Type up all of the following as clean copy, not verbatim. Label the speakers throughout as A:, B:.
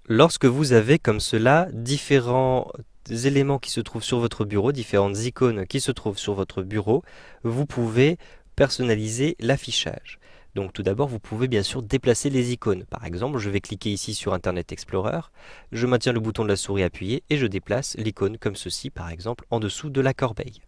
A: Lorsque vous avez comme cela différents éléments qui se trouvent sur votre bureau, différentes icônes qui se trouvent sur votre bureau, vous pouvez personnaliser l'affichage. Donc tout d'abord, vous pouvez bien sûr déplacer les icônes. Par exemple, je vais cliquer ici sur Internet Explorer, je maintiens le bouton de la souris appuyé et je déplace l'icône comme ceci, par exemple, en dessous de la corbeille.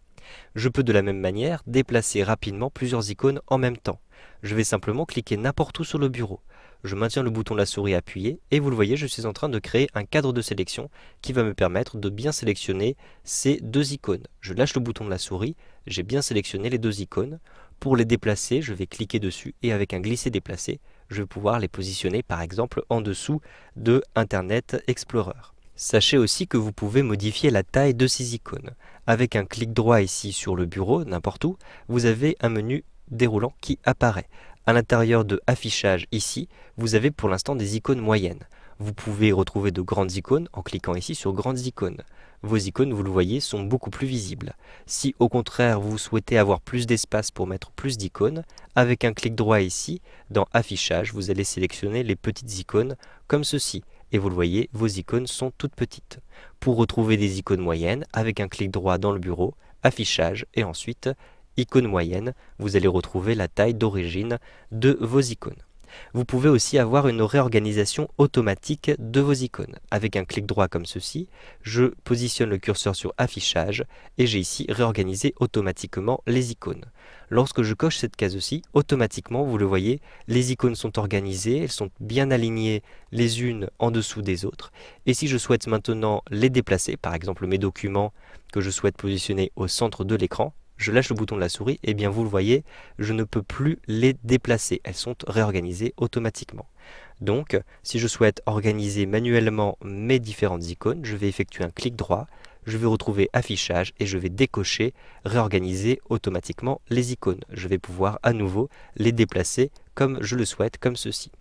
A: Je peux de la même manière déplacer rapidement plusieurs icônes en même temps. Je vais simplement cliquer n'importe où sur le bureau. Je maintiens le bouton de la souris appuyé et vous le voyez, je suis en train de créer un cadre de sélection qui va me permettre de bien sélectionner ces deux icônes. Je lâche le bouton de la souris, j'ai bien sélectionné les deux icônes. Pour les déplacer, je vais cliquer dessus et avec un glisser-déplacer, je vais pouvoir les positionner par exemple en dessous de Internet Explorer. Sachez aussi que vous pouvez modifier la taille de ces icônes. Avec un clic droit ici sur le bureau, n'importe où, vous avez un menu déroulant qui apparaît. À l'intérieur de Affichage ici, vous avez pour l'instant des icônes moyennes. Vous pouvez retrouver de grandes icônes en cliquant ici sur Grandes icônes. Vos icônes, vous le voyez, sont beaucoup plus visibles. Si au contraire vous souhaitez avoir plus d'espace pour mettre plus d'icônes, avec un clic droit ici, dans Affichage, vous allez sélectionner les petites icônes comme ceci. Et vous le voyez, vos icônes sont toutes petites. Pour retrouver des icônes moyennes, avec un clic droit dans le bureau, Affichage et ensuite Icônes moyennes, vous allez retrouver la taille d'origine de vos icônes. Vous pouvez aussi avoir une réorganisation automatique de vos icônes. Avec un clic droit comme ceci, je positionne le curseur sur Affichage et j'ai ici réorganisé automatiquement les icônes. Lorsque je coche cette case-ci, automatiquement, vous le voyez, les icônes sont organisées, elles sont bien alignées les unes en dessous des autres. Et si je souhaite maintenant les déplacer, par exemple mes documents que je souhaite positionner au centre de l'écran, je lâche le bouton de la souris, et bien vous le voyez, je ne peux plus les déplacer. Elles sont réorganisées automatiquement. Donc, si je souhaite organiser manuellement mes différentes icônes, je vais effectuer un clic droit, je vais retrouver Affichage et je vais décocher réorganiser automatiquement les icônes. Je vais pouvoir à nouveau les déplacer comme je le souhaite, comme ceci.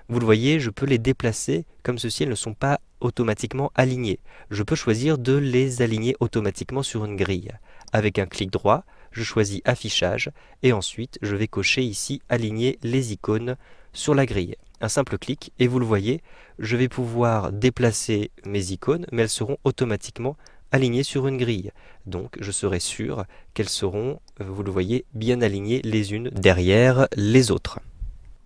A: Vous le voyez, je peux les déplacer comme ceci, elles ne sont pas automatiquement alignées. Je peux choisir de les aligner automatiquement sur une grille. Avec un clic droit, je choisis Affichage et ensuite je vais cocher ici Aligner les icônes sur la grille. Un simple clic et vous le voyez, je vais pouvoir déplacer mes icônes, mais elles seront automatiquement alignées sur une grille. Donc je serai sûr qu'elles seront, vous le voyez, bien alignées les unes derrière les autres.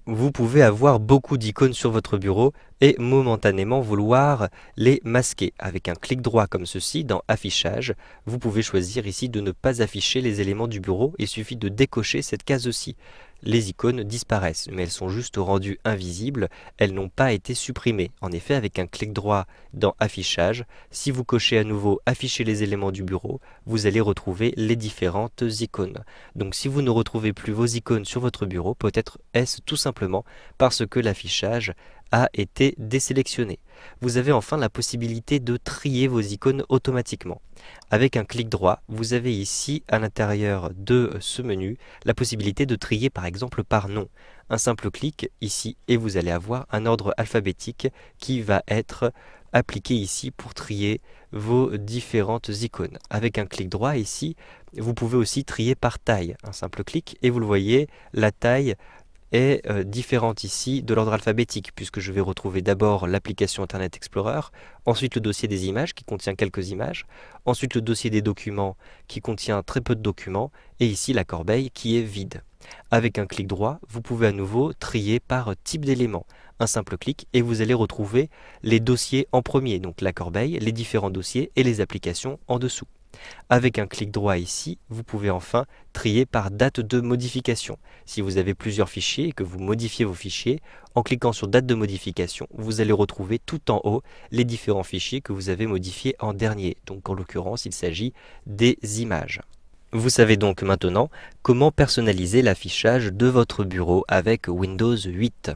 A: Vous pouvez avoir beaucoup d'icônes sur votre bureau et momentanément vouloir les masquer. Avec un clic droit comme ceci dans Affichage, vous pouvez choisir ici de ne pas afficher les éléments du bureau. Il suffit de décocher cette case-ci. Les icônes disparaissent, mais elles sont juste rendues invisibles, elles n'ont pas été supprimées. En effet, avec un clic droit dans Affichage, si vous cochez à nouveau Afficher les éléments du bureau, vous allez retrouver les différentes icônes. Donc si vous ne retrouvez plus vos icônes sur votre bureau, peut-être est-ce tout simplement parce que l'affichage a été désélectionné. Vous avez enfin la possibilité de trier vos icônes automatiquement. Avec un clic droit, vous avez ici à l'intérieur de ce menu la possibilité de trier par exemple par nom. Un simple clic ici et vous allez avoir un ordre alphabétique qui va être appliqué ici pour trier vos différentes icônes. Avec un clic droit ici, vous pouvez aussi trier par taille. Un simple clic et vous le voyez, la taille est différente ici de l'ordre alphabétique, puisque je vais retrouver d'abord l'application Internet Explorer, ensuite le dossier des images qui contient quelques images, ensuite le dossier des documents qui contient très peu de documents, et ici la corbeille qui est vide. Avec un clic droit, vous pouvez à nouveau trier par type d'élément. Un simple clic et vous allez retrouver les dossiers en premier, donc la corbeille, les différents dossiers et les applications en dessous. Avec un clic droit ici, vous pouvez enfin trier par date de modification. Si vous avez plusieurs fichiers et que vous modifiez vos fichiers, en cliquant sur date de modification, vous allez retrouver tout en haut les différents fichiers que vous avez modifiés en dernier. Donc en l'occurrence, il s'agit des images. Vous savez donc maintenant comment personnaliser l'affichage de votre bureau avec Windows 8.